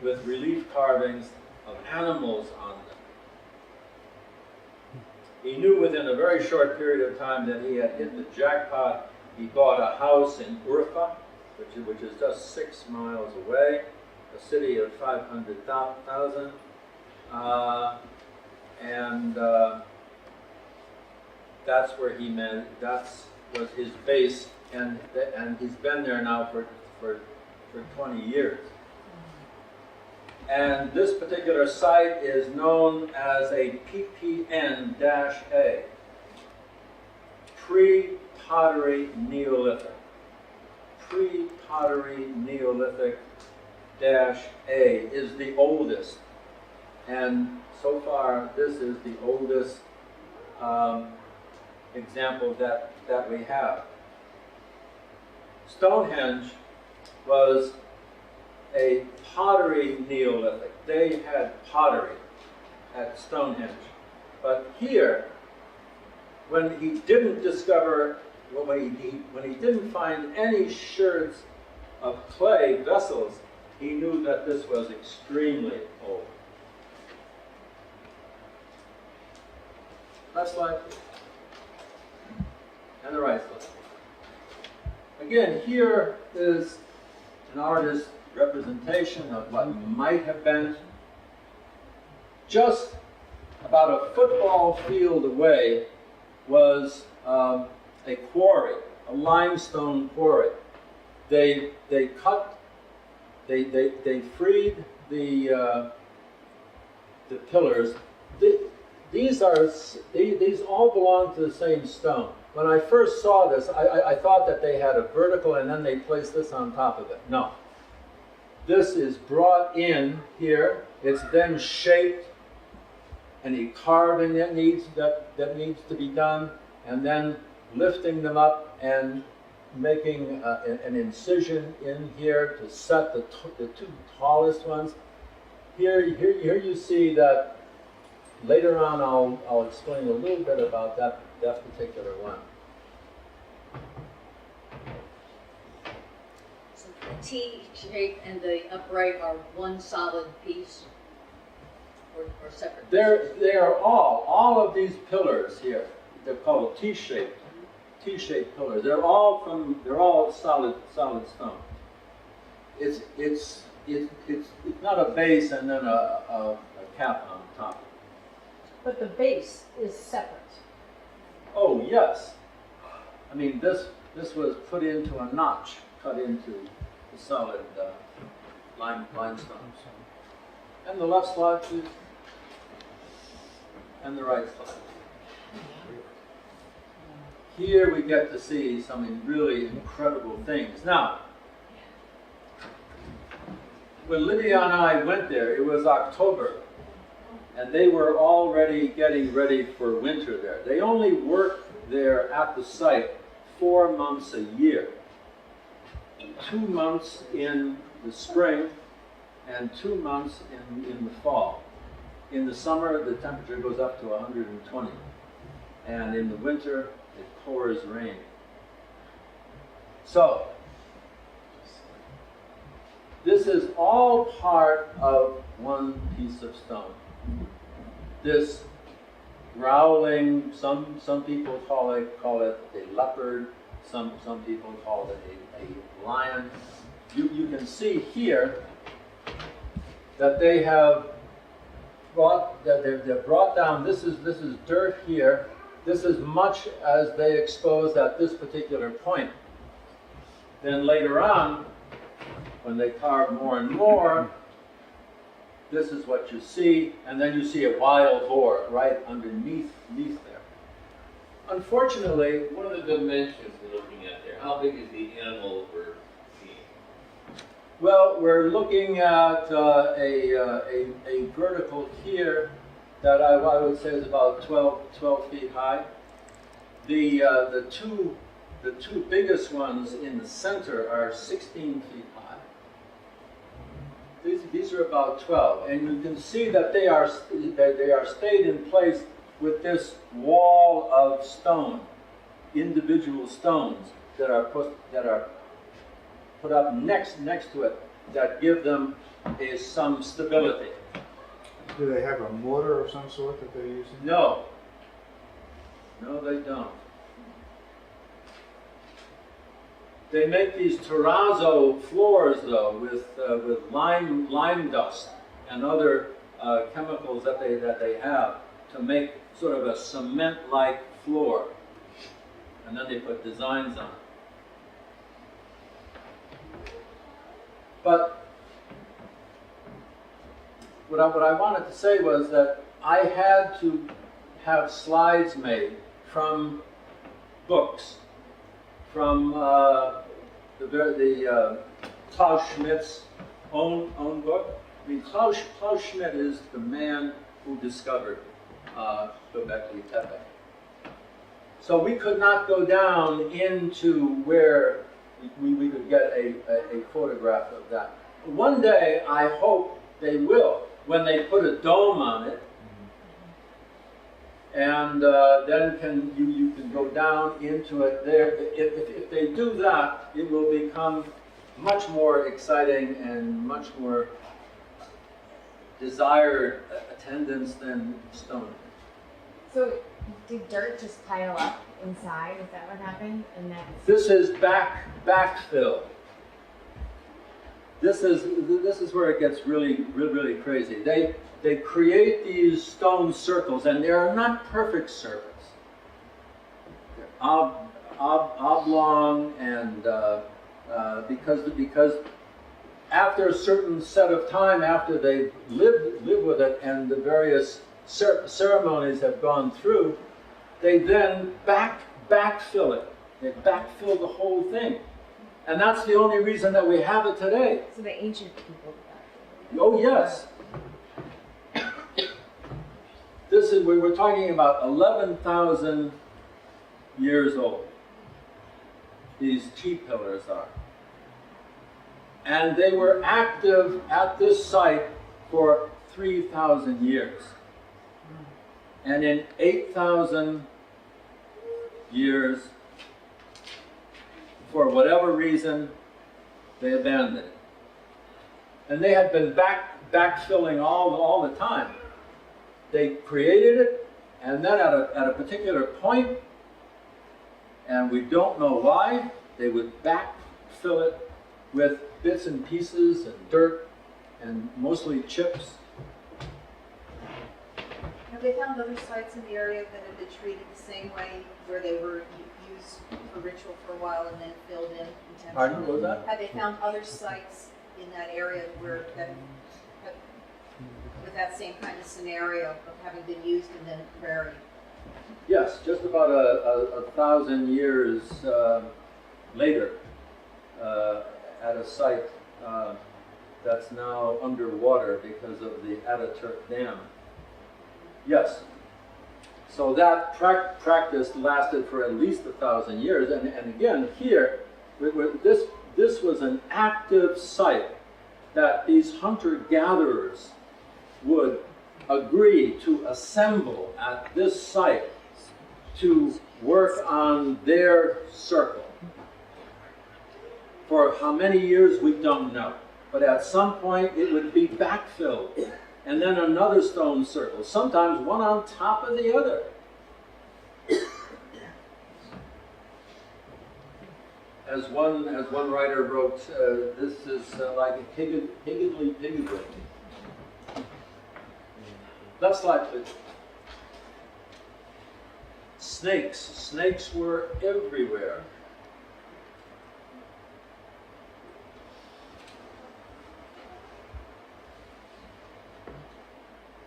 with relief carvings of animals on them. He knew within a very short period of time that he had hit the jackpot. He bought a house in Urfa, which is just 6 miles away, a city of 500,000, and that's where he met. That was his base, and he's been there now for 20 years. And this particular site is known as a PPN-A, pre-pottery Neolithic. Pre-pottery Neolithic-A is the oldest, and so far this is the oldest example that we have. Stonehenge was a pottery Neolithic. They had pottery at Stonehenge. But here, when he didn't discover, when he didn't find any sherds of clay vessels, he knew that this was extremely old. Left slide. And the right slide. Again, here is an artist's representation of what might have been. Just about a football field away was a quarry, a limestone quarry. They freed the pillars. These all belong to the same stone. When I first saw this, I thought that they had a vertical and then they placed this on top of it. No. This is brought in here. It's then shaped. Any carving that needs to be done, and then lifting them up and making an incision in here to set the two tallest ones. Here you see that. Later on, I'll explain a little bit about that particular one. So the T shape and the upright are one solid piece, or separate? They are all of these pillars here. They're called T-shaped pillars. They're all solid stone. It's not a base and then a cap on top. But the base is separate. Oh yes. I mean this was put into a notch, cut into the solid limestone. And the left slide, please. And the right slide. Here we get to see some really incredible things. Now, when Lydia and I went there, it was October, and they were already getting ready for winter there. They only worked there at the site 4 months a year. 2 months in the spring and 2 months in the fall. In the summer, the temperature goes up to 120. And in the winter, it pours rain. So, this is all part of one piece of stone. This growling. Some people call it a leopard. Some people call it a lion. You can see here that they have brought that they've brought down. This is dirt here. This is much as they exposed at this particular point. Then later on, when they carve more and more, this is what you see, and then you see a wild boar right underneath there. Unfortunately, What are the dimensions we're looking at there? How big is the animal we're seeing? well, we're looking at a vertical here that I would say is about 12 feet high. The two biggest ones in the center are 16 feet high. These are about 12, and you can see that they are stayed in place with this wall of stone, individual stones that are put up next to it that give them some stability. Do they have a mortar of some sort that they're using? No, they don't. They make these terrazzo floors, though, with lime dust and other chemicals that they have to make sort of a cement-like floor, and then they put designs on it. But what I wanted to say was that I had to have slides made from books, from Klaus Schmidt's own book. I mean, Klaus Schmidt is the man who discovered Göbekli Tepe. So we could not go down into where we could get a photograph of that. One day, I hope they will, when they put a dome on it, and then you can go down into it there. If they do that, it will become much more exciting and much more desired attendance than stone. So did dirt just pile up inside? Is that what happened? And then This is backfill. This is where it gets really crazy. They create these stone circles, and they are not perfect circles. They're oblong, and because after a certain set of time, after they live with it, and the various ceremonies have gone through, they then backfill it. They backfill the whole thing, and that's the only reason that we have it today. so the ancient people did that. Oh yes. We're talking about 11,000 years old. These T-pillars are. And they were active at this site for 3,000 years. And in 8,000 years, for whatever reason, they abandoned it. And they had been backfilling all the time. They created it, and then at a particular point, and we don't know why, they would backfill it with bits and pieces and dirt and mostly chips. Have they found other sites in the area that have been treated the same way, where they were used for ritual for a while and then filled in intentionally? Pardon, what was that? Have they found other sites in that area where with that same kind of scenario of having been used and then buried? Yes, just about a 1,000 years later, at a site that's now underwater because of the Ataturk Dam. Yes. So that practice lasted for at least 1,000 years, and again here, this was an active site that these hunter-gatherers would agree to assemble at this site to work on their circle. For how many years, we don't know. But at some point, it would be backfilled and then another stone circle, sometimes one on top of the other. As one writer wrote, this is like a higgledy piggledy. Next slide, please. Snakes were everywhere.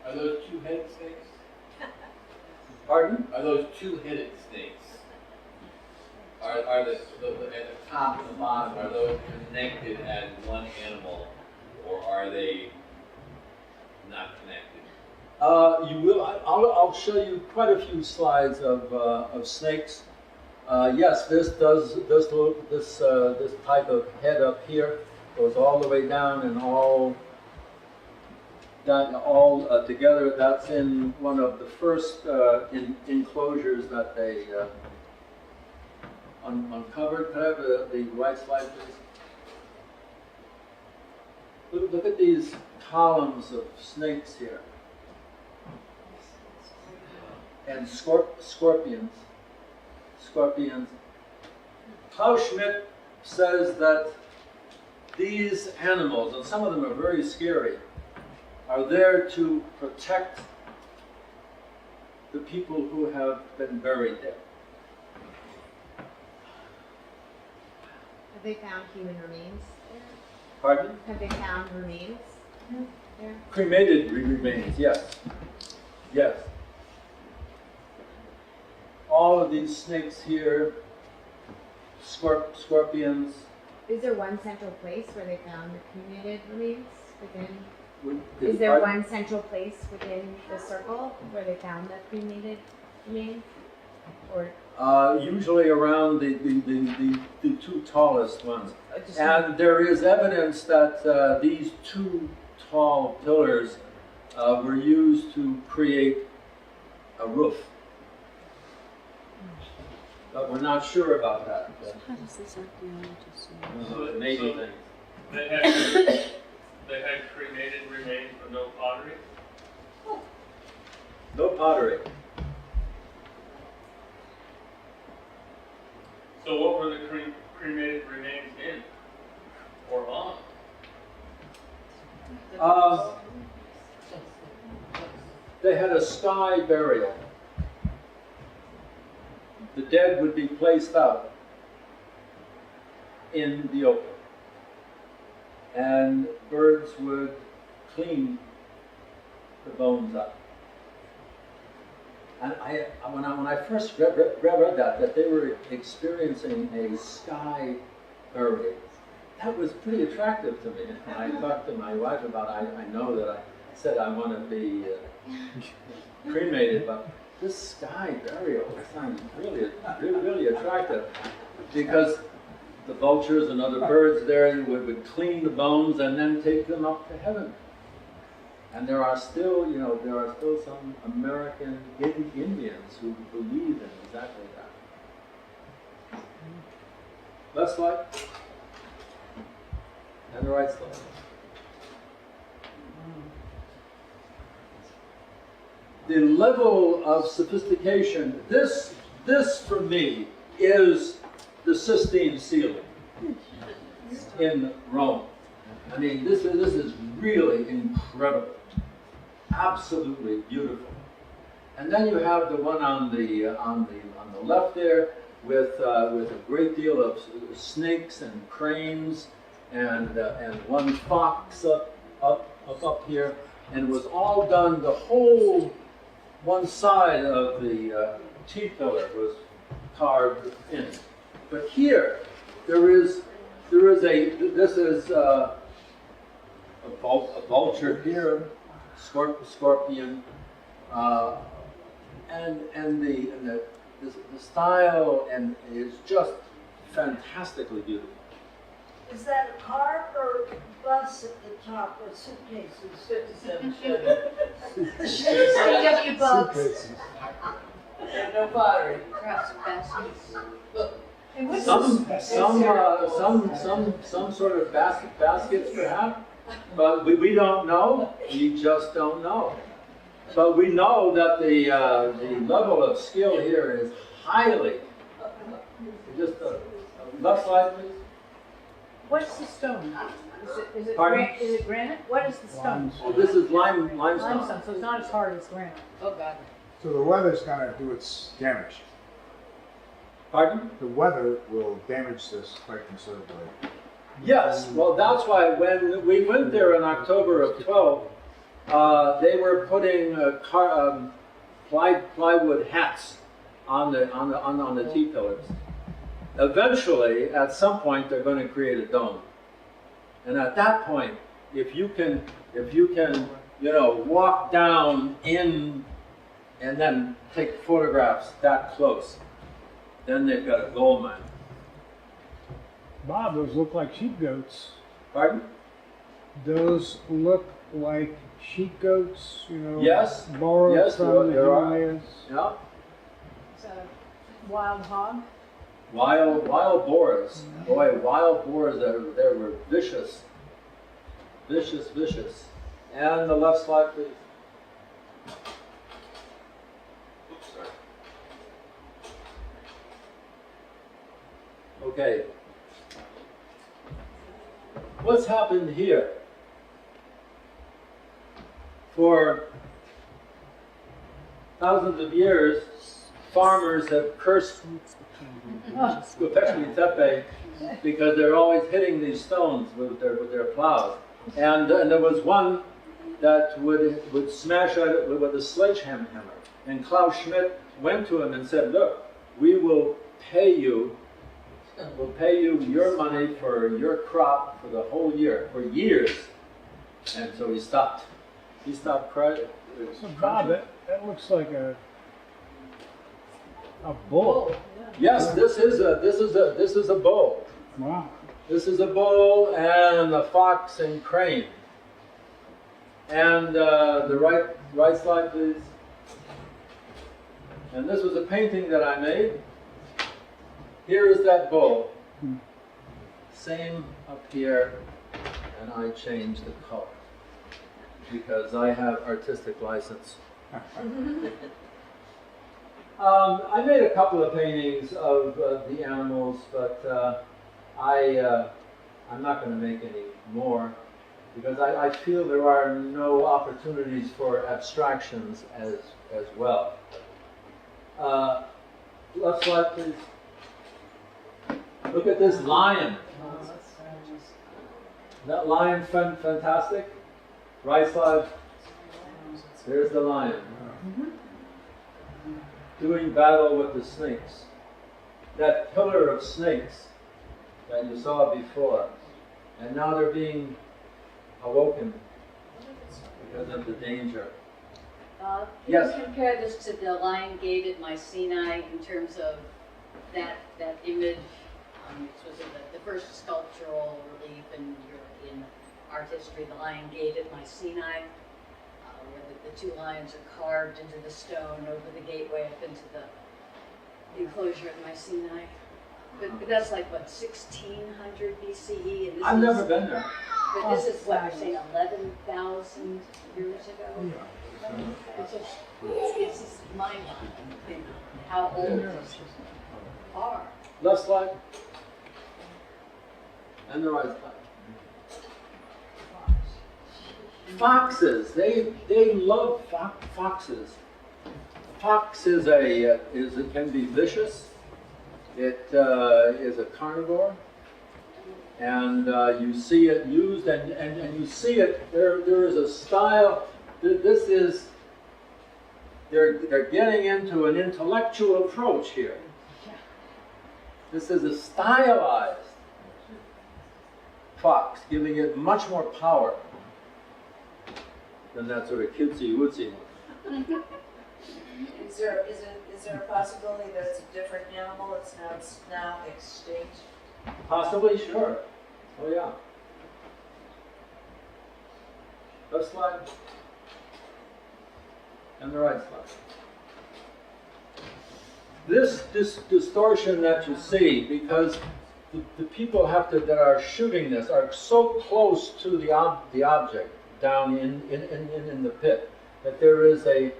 Are those two-headed snakes? Pardon? Are those two-headed snakes? Are the at the top and the bottom, are those connected as one animal, or are they not connected? You will. I'll show you quite a few slides of snakes. Yes, this type of head up here goes all the way down and all together. That's in one of the first enclosures that they uncovered. Could I have the right slide, please? Look at these columns of snakes here. And scorpions. Klaus Schmidt says that these animals, and some of them are very scary, are there to protect the people who have been buried there. Have they found human remains there? Pardon? Have they found remains there? Cremated remains, yes. Yes. All of these snakes here, scorpions. Is there one central place where they found the cremated remains within? Is Is there one central place within the circle where they found the cremated remains? Or usually around the two tallest ones. And there is evidence that these two tall pillars were used to create a roof. But we're not sure about that. How does this archaeologist know? Maybe things. They had cremated remains, but no pottery? No pottery. So what were the cremated remains in? Or on? They had a sky burial. The dead would be placed out in the open, and birds would clean the bones up. And when I first read that they were experiencing a sky burial, that was pretty attractive to me. And I talked to my wife about it. I know that I said I want to be cremated, but this sky burial sounds really attractive, because the vultures and other birds there would clean the bones and then take them up to heaven. And there are still some American Indians who believe in exactly that. Left slide. And the right slide. The level of sophistication, this for me is the Sistine ceiling in Rome. I mean, this is really incredible, absolutely beautiful. And then you have the one on the left there with a great deal of snakes and cranes and one fox up here, and it was all done. The whole one side of the T-pillar was carved in. But here, this is a vulture here, scorpion, and the style and is just fantastically beautiful. Is that a car or a bus at the top with suitcases? 57 Chevy. CW bugs. And no pottery. Perhaps baskets. And what's Some sort of baskets, perhaps. But we don't know. We just don't know. But we know that the level of skill here is highly. Just left slide, please. What's the stone? Is it Pardon? is it granite? What is the stone? Oh, this is limestone. Limestone, so it's not as hard as granite. Oh, God. So the weather's gonna do its damage. Pardon? The weather will damage this quite considerably. Yes, well, that's why when we went there in October of 12, they were putting plywood hats on the T-pillars. Eventually, at some point, they're going to create a dome. And at that point, if you can, walk down in and then take photographs that close, then they've got a gold mine. Bob, those look like sheep goats. Pardon? Those look like sheep goats, Yes. borrowed Yes, from the there are. Himalayas. Yeah. It's a wild hog. Wild boars. Boy, wild boars, they were vicious. Vicious. And the left slide, please. Oops, sorry. Okay. What's happened here? For thousands of years, farmers have cursed Göbekli Tepe because they're always hitting these stones with their plows. And there was one that would smash it with a sledgehammer. And Klaus Schmidt went to him and said, "Look, we will pay you. We'll pay you your money for your crop for the whole year, for years." And so he stopped. He stopped crying. So Bob, that looks like a bull. Yes, this is a bull. Wow. This is a bull and a fox and crane. And the right slide, please. And this was a painting that I made. Here is that bull. Same up here, and I changed the color because I have artistic license. I made a couple of paintings of the animals, but I'm not going to make any more because I feel there are no opportunities for abstractions as well. Left slide, please. Look at this lion. That lion, fantastic. Right slide. There's the lion. Doing battle with the snakes. That pillar of snakes that you saw before. And now they're being awoken because of the danger. Can Yes. you compare this to the Lion Gate at Mycenae in terms of that image? This was the first sculptural relief in European art history, the Lion Gate at Mycenae, where the two lions are carved into the stone over the gateway up into the enclosure at Mycenae. But that's like, what, 1600 BCE? And this I've never been there. But this is, what, you're saying 11,000 years ago? It's just mind-boggling how old these are. Left slide. And the right slide. Foxes. They love foxes. Fox can be vicious. It is a carnivore, and you see it used, and you see it. There is a style. They're getting into an intellectual approach here. This is a stylized fox, giving it much more power than that sort of cutesy-wootsy one. Is there a possibility that it's a different animal that's now extinct? Possibly, sure. Oh yeah. Left slide. And the right slide. This distortion that you see, because the people that are shooting this are so close to the object down in the pit that there is a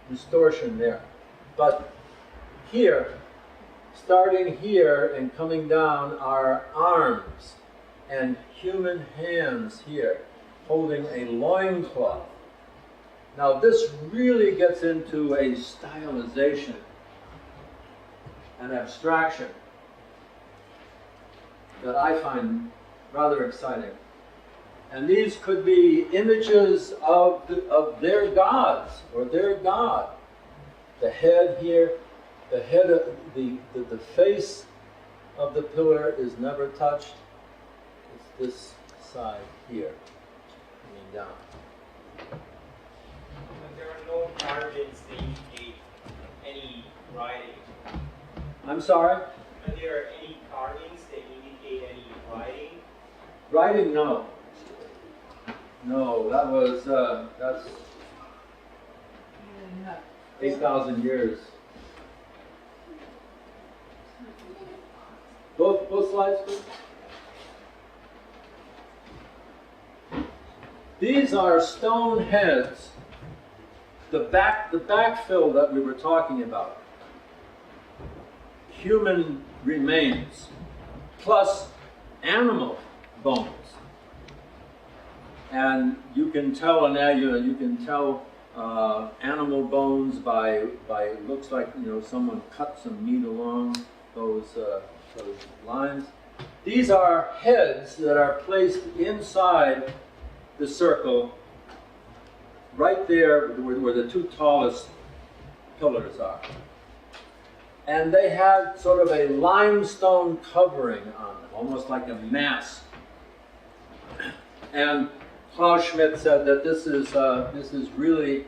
distortion there. But here, starting here and coming down, are arms and human hands here holding a loincloth. Now this really gets into a stylization, an abstraction that I find rather exciting. And these could be images of their gods or their god. The head here, the head of the face of the pillar is never touched. It's this side here, coming down. But there are no carvings that indicate any writing. I'm sorry? Are there any carvings that indicate any writing? Writing, no. No, that was, that's 8,000 years. Both slides, please. These are stone heads, the backfill that we were talking about. Human remains, plus animal bones. And you can tell animal bones by it looks like someone cut some meat along those lines. These are heads that are placed inside the circle, right there where the two tallest pillars are. And they had sort of a limestone covering on them, almost like a mask. And Klaus Schmidt said that this is really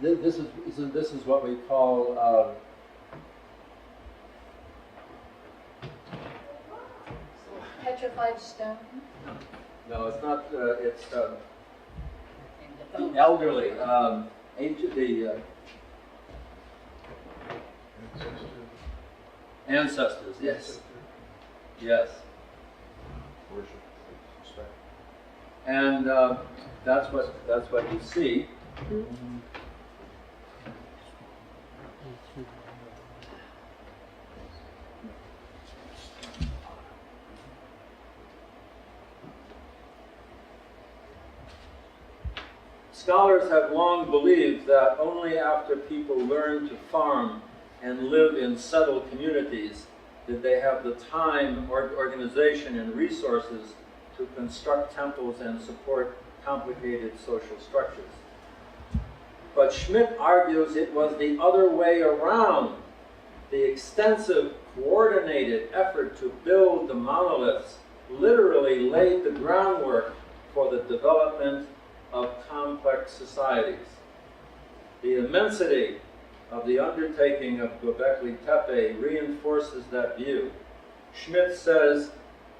this is what we call Petrified stone? no, it's not. It's the elderly, ancient, the ancestors. Yes, yes. Worship, respect. And that's what you see. Scholars have long believed that only after people learn to farm and live in settled communities did they have the time, organization, and resources to construct temples and support complicated social structures. But Schmidt argues it was the other way around. The extensive, coordinated effort to build the monoliths literally laid the groundwork for the development of complex societies. The immensity of the undertaking of Göbekli Tepe reinforces that view. Schmidt says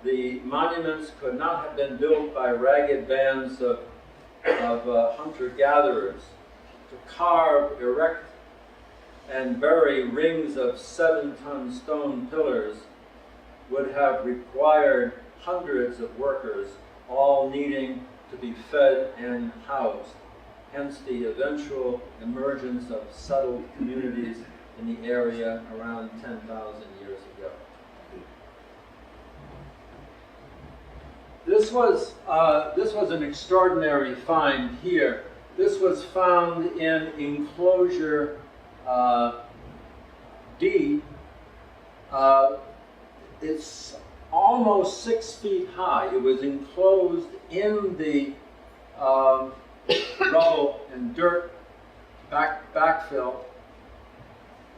the monuments could not have been built by ragged bands of hunter-gatherers. To carve, erect, and bury rings of 7-ton stone pillars would have required hundreds of workers, all needing to be fed and housed. Hence the eventual emergence of settled communities in the area around 10,000 years ago. This was an extraordinary find here. This was found in enclosure D. It's almost 6 feet high. It was enclosed in the rubble and dirt backfill.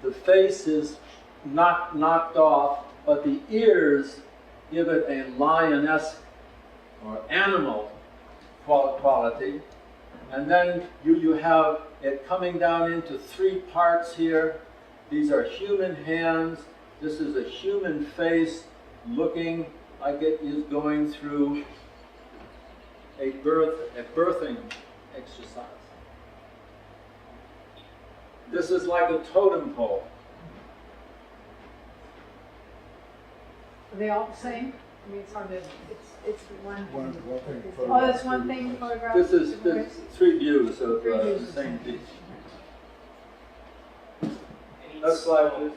The face is knocked off, but the ears give it a lioness or animal quality. And then you have it coming down into 3 parts here. These are human hands. This is a human face looking like it is going through a birthing exercise. This is like a totem pole. Are they all the same? I mean, it's hard to, it's one. One thing Oh, that's one thing photographed? This is three views of Three the views. same beach. Any That's like stone?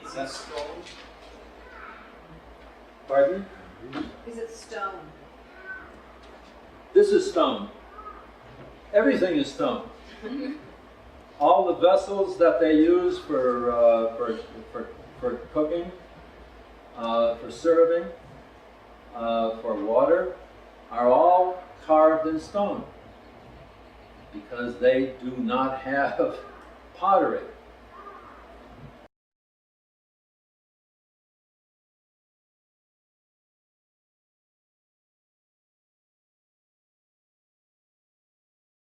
Is that stone? Pardon? Is it stone? This is stone. Everything is stone. All the vessels that they use for cooking, for serving, for water, are all carved in stone because they do not have pottery.